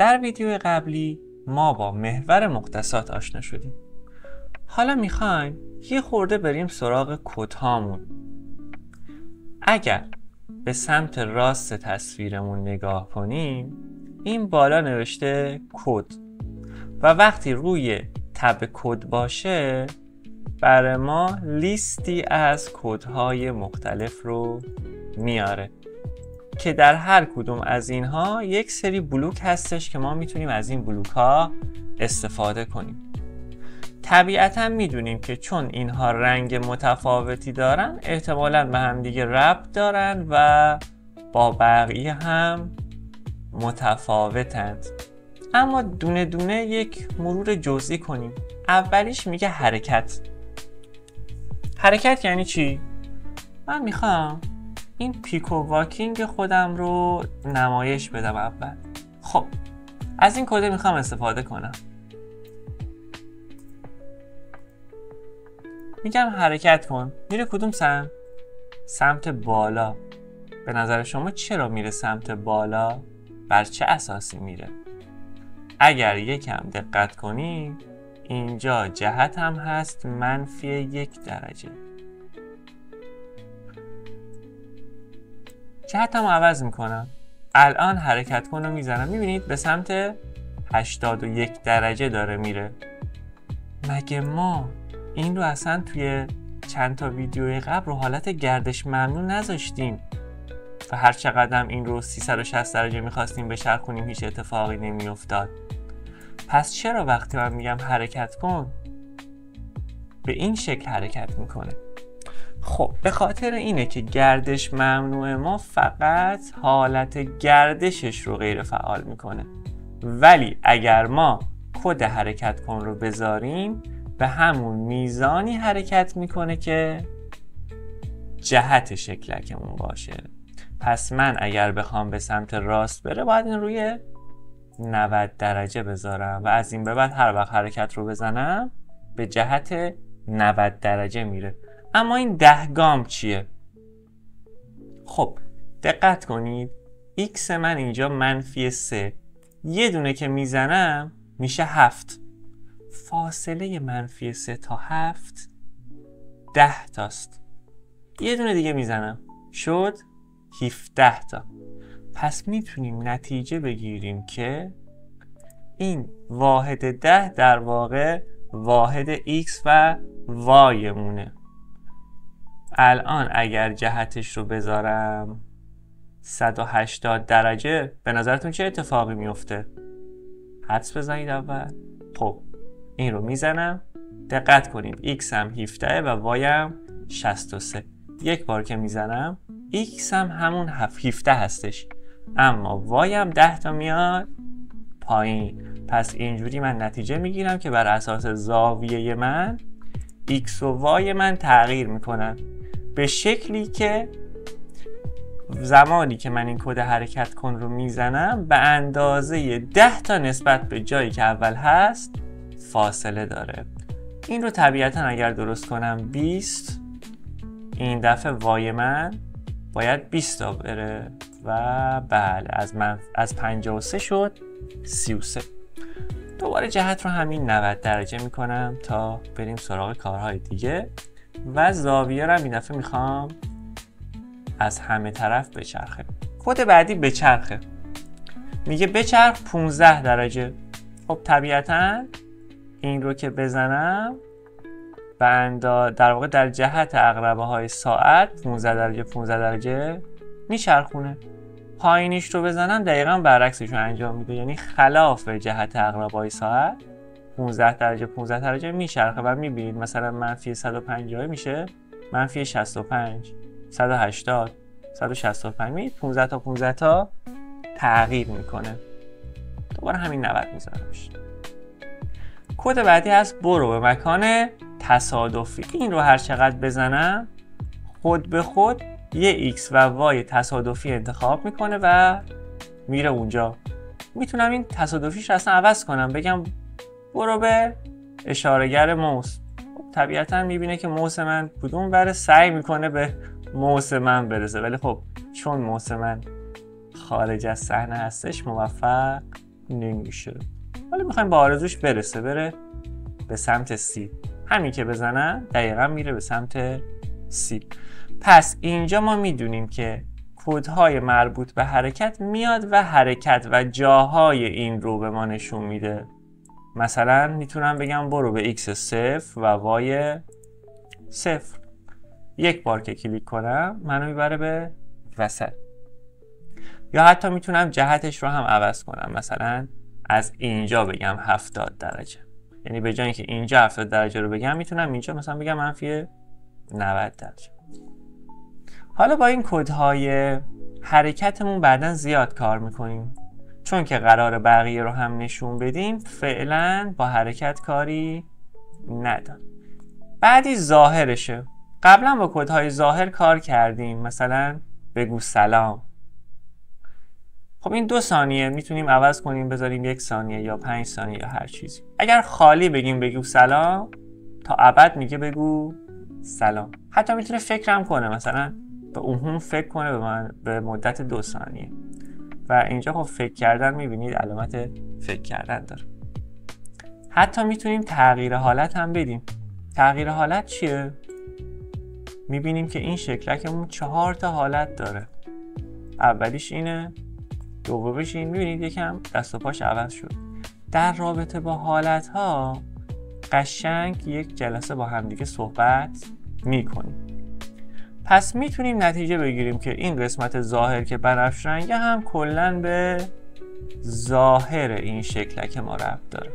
در ویدیو قبلی ما با محور مختصات آشنا شدیم. حالا میخوایم یه خورده بریم سراغ کدهامون. اگر به سمت راست تصویرمون نگاه کنیم، این بالا نوشته کد و وقتی روی تب کد باشه برای ما لیستی از کدهای مختلف رو میاره که در هر کدوم از اینها یک سری بلوک هستش که ما میتونیم از این بلوک ها استفاده کنیم. طبیعتا میدونیم که چون اینها رنگ متفاوتی دارن احتمالاً به هم دیگه ربط دارن و با بقیه هم متفاوتند. اما دونه دونه یک مرور جزئی کنیم. اولیش میگه حرکت. حرکت یعنی چی؟ من میخوام این پیکو واکینگ خودم رو نمایش بدم اول. خب از این کد میخوام استفاده کنم. میگم حرکت کن. میره کدوم سمت؟ سمت بالا. به نظر شما چرا میره سمت بالا؟ بر چه اساسی میره؟ اگر یکم دقت کنی اینجا جهت هم هست -1 درجه. جهت هم عوض میکنم. الان حرکت کن رو میزنم. میبینید به سمت 81 درجه داره میره. مگه ما این رو اصلا توی چند تا ویدیوی قبل رو حالت گردش ممنوع نذاشتیم و هر چقدر این رو 360 درجه میخواستیم بچرخونیم هیچ اتفاقی نمیافتاد؟ پس چرا وقتی من میگم حرکت کن به این شکل حرکت میکنه؟ خب به خاطر اینه که گردش ممنوع ما فقط حالت گردشش رو غیر فعال میکنه، ولی اگر ما کد حرکت کن رو بذاریم به همون میزانی حرکت میکنه که جهت شکلکمون باشه. پس من اگر بخوام به سمت راست بره باید این روی 90 درجه بذارم و از این به بعد هر وقت حرکت رو بزنم به جهت 90 درجه میره. اما این 10 گام چیه؟ خب دقت کنید x من اینجا -3، یه دونه که میزنم میشه 7. فاصله -3 تا 7 10 تاست. یه دونه دیگه میزنم شد 17 تا. پس میتونیم نتیجه بگیریم که این واحد 10 در واقع واحد x و y مونه. الان اگر جهتش رو بذارم 180 درجه به نظرتون چه اتفاقی میفته؟ حدس بزنید اول. خب این رو میزنم. دقت کنید x هم 17 و y هم 63. یک بار که میزنم x هم همون 17 هستش اما y هم 10 تا میاد پایین. پس اینجوری من نتیجه میگیرم که بر اساس زاویه من x و y من تغییر میکنن به شکلی که زمانی که من این کد حرکت کن رو میزنم به اندازه 10 تا نسبت به جایی که اول هست فاصله داره. این رو طبیعتا اگر درست کنم 20، این دفعه وای من باید 20 تا بره و بله از 53 شد 33. دوباره جهت رو همین 90 درجه میکنم تا بریم سراغ کارهای دیگه و زاویه رو این دفعه میخوام از همه طرف بچرخه. کد بعدی بچرخه. میگه بچرخ 15 درجه. خب طبیعتا این رو که بزنم در واقع در جهت عقربه های ساعت 15 درجه میچرخونه. پایینیش رو بزنم دقیقا برعکسش رو انجام میده، یعنی خلاف جهت عقربه های ساعت 15 درجه میچرخه و میبینید مثلا -150 میشه -65 180 165 میبینید 15 تا تغییر میکنه. دوباره همین 90 میذارمش. کد بعدی هست برو به مکان تصادفی. این رو هر چقدر بزنم خود به خود یه x و y تصادفی انتخاب میکنه و میره اونجا. میتونم این تصادفیش رو اصلا عوض کنم، بگم برو به اشارهگر موس. طبیعتا میبینه که موس من کدوم بره، سعی میکنه به موس من برسه، ولی خب چون موس من خارج از صحنه هستش موفق نمیشه. حالا میخوایم با آرزوش برسه، بره به سمت C. همین که بزنم دقیقا میره به سمت C. پس اینجا ما میدونیم که کدهای مربوط به حرکت میاد و حرکت و جاهای این رو به ما نشون میده. مثلا میتونم بگم برو به x 0 و y 0. یک بار که کلیک کنم منو میبره به وسط. یا حتی میتونم جهتش رو هم عوض کنم، مثلا از اینجا بگم 70 درجه، یعنی به جای اینکه اینجا 70 درجه رو بگم میتونم اینجا مثلا بگم منفی 90 درجه. حالا با این کدهای حرکتمون بعداً زیاد کار میکنیم، چون که قرار بقیه رو هم نشون بدیم فعلا با حرکت کاری نداریم. بعدی ظاهرشه. قبلا با کدهای ظاهر کار کردیم، مثلا بگو سلام. خب این 2 ثانیه میتونیم عوض کنیم بذاریم 1 ثانیه یا 5 ثانیه یا هر چیزی. اگر خالی بگیم بگو سلام تا ابد میگه بگو سلام. حتی میتونه فکرم کنه، مثلا به اون فکر کنه به من به مدت 2 ثانیه. و اینجا خب فکر کردن میبینید علامت فکر کردن داره. حتی میتونیم تغییر حالت هم بدیم. تغییر حالت چیه؟ میبینیم که این شکلکمون 4 تا حالت داره. اولیش اینه، دومیش این. میبینید یکم دست و پاش عوض شد. در رابطه با حالت ها قشنگ یک جلسه با همدیگه صحبت میکنیم. پس میتونیم نتیجه بگیریم که این قسمت ظاهر که بنفش رنگه هم کلن به ظاهر این شکلک ما ربط داره.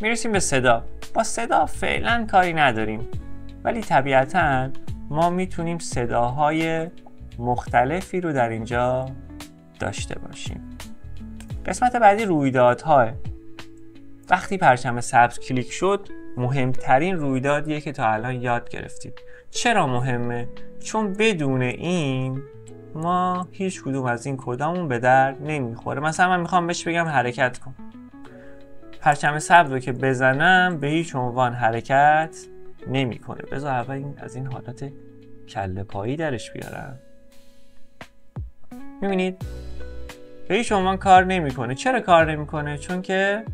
میرسیم به صدا. با صدا فعلا کاری نداریم، ولی طبیعتاً ما میتونیم صداهای مختلفی رو در اینجا داشته باشیم. قسمت بعدی رویدادها. وقتی پرچم سبز کلیک شد مهمترین رویدادیه که تا الان یاد گرفتیم. چرا مهمه؟ چون بدون این ما هیچ کدوم از این کدامون به درد نمیخوره. مثلا من میخوام بهش بگم حرکت کن، پرچم سبز رو که بزنم به هیچ عنوان حرکت نمیکنه. بذار اول از این حالت کله پایی درش بیارم. میبینید به هیچ عنوان کار نمیکنه. چرا کار نمیکنه؟ چون که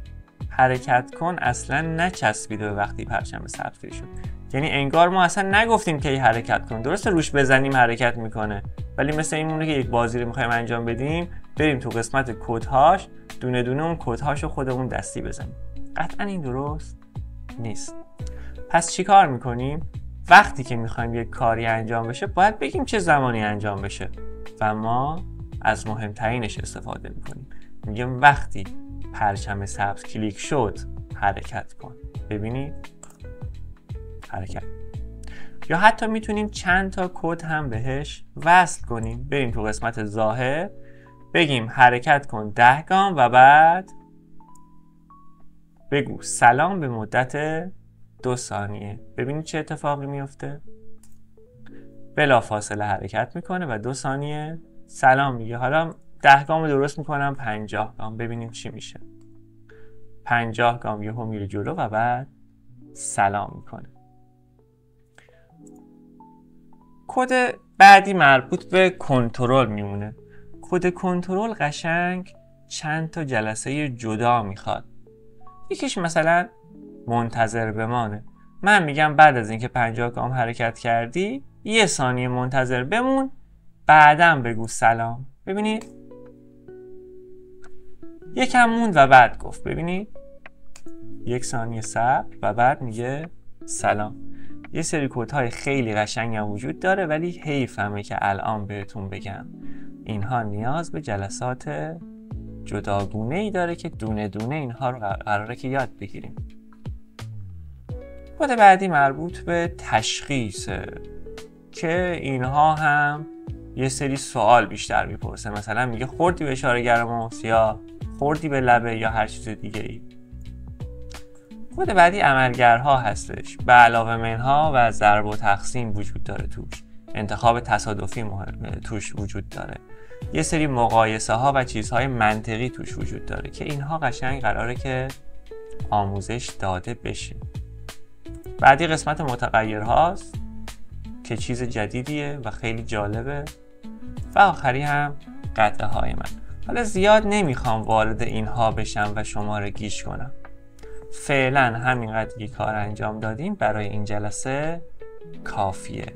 حرکت کن اصلا نچسبیده به وقتی پرچم سبز شد. یعنی انگار ما اصلا نگفتیم که حرکت کن. درسته روش بزنیم حرکت میکنه، ولی مثل این مونه که یک بازی رو میخوایم انجام بدیم بریم تو قسمت کدهاش دونه دونه اون کدهاشو خودمون دستی بزنیم. قطعا این درست نیست. پس چی کار میکنیم؟ وقتی که میخوایم یک کاری انجام بشه باید بگیم چه زمانی انجام بشه و ما از مهمترینش استفاده میکنیم. میگیم وقتی پرچم سبز کلیک شد حرکت کن. ببینید حرکت. یا حتی میتونیم چند تا کد هم بهش وصل کنیم. بریم تو قسمت ظاهر بگیم حرکت کن 10 گام و بعد بگو سلام به مدت 2 ثانیه. ببینید چه اتفاقی میفته. بلا فاصله حرکت میکنه و 2 ثانیه سلام میگه. حالا 10 گام درست میکنم 50 گام. ببینیم چی میشه. 50 گام یهو میره جلو و بعد سلام میکنه. کد بعدی مربوط به کنترل میمونه. کد کنترل قشنگ چند تا جلسه جدا میخواد. یکیش مثلا منتظر بمانه. من میگم بعد از اینکه 50 گام حرکت کردی 1 ثانیه منتظر بمون، بعدم بگو سلام. ببینید یکم موند و بعد گفت. ببینید 1 ثانیه صبر و بعد میگه سلام. یه سری کدهای خیلی قشنگ هم وجود داره، ولی حیفمه که الان بهتون بگم. اینها نیاز به جلسات جداگونه ای داره که دونه دونه اینها رو قراره که یاد بگیریم. کد بعدی مربوط به تشخیصه که اینها هم یه سری سوال بیشتر میپرسه. مثلا میگه خوردی به اشاره گرموس یا خوردی به لبه یا هر چیز دیگه ای. کد بعدی عملگرها هستش. به علاوه منها و ضرب و تقسیم وجود داره توش. انتخاب تصادفی توش وجود داره. یه سری مقایسه ها و چیزهای منطقی توش وجود داره که اینها قشنگ قراره که آموزش داده بشه. بعدی قسمت متغیرهاست که چیز جدیدیه و خیلی جالبه. و آخری هم قطعه های من. حالا زیاد نمیخوام وارد اینها بشم و شما رو گیج کنم. فعلا همینقدر که کار انجام دادیم برای این جلسه کافیه.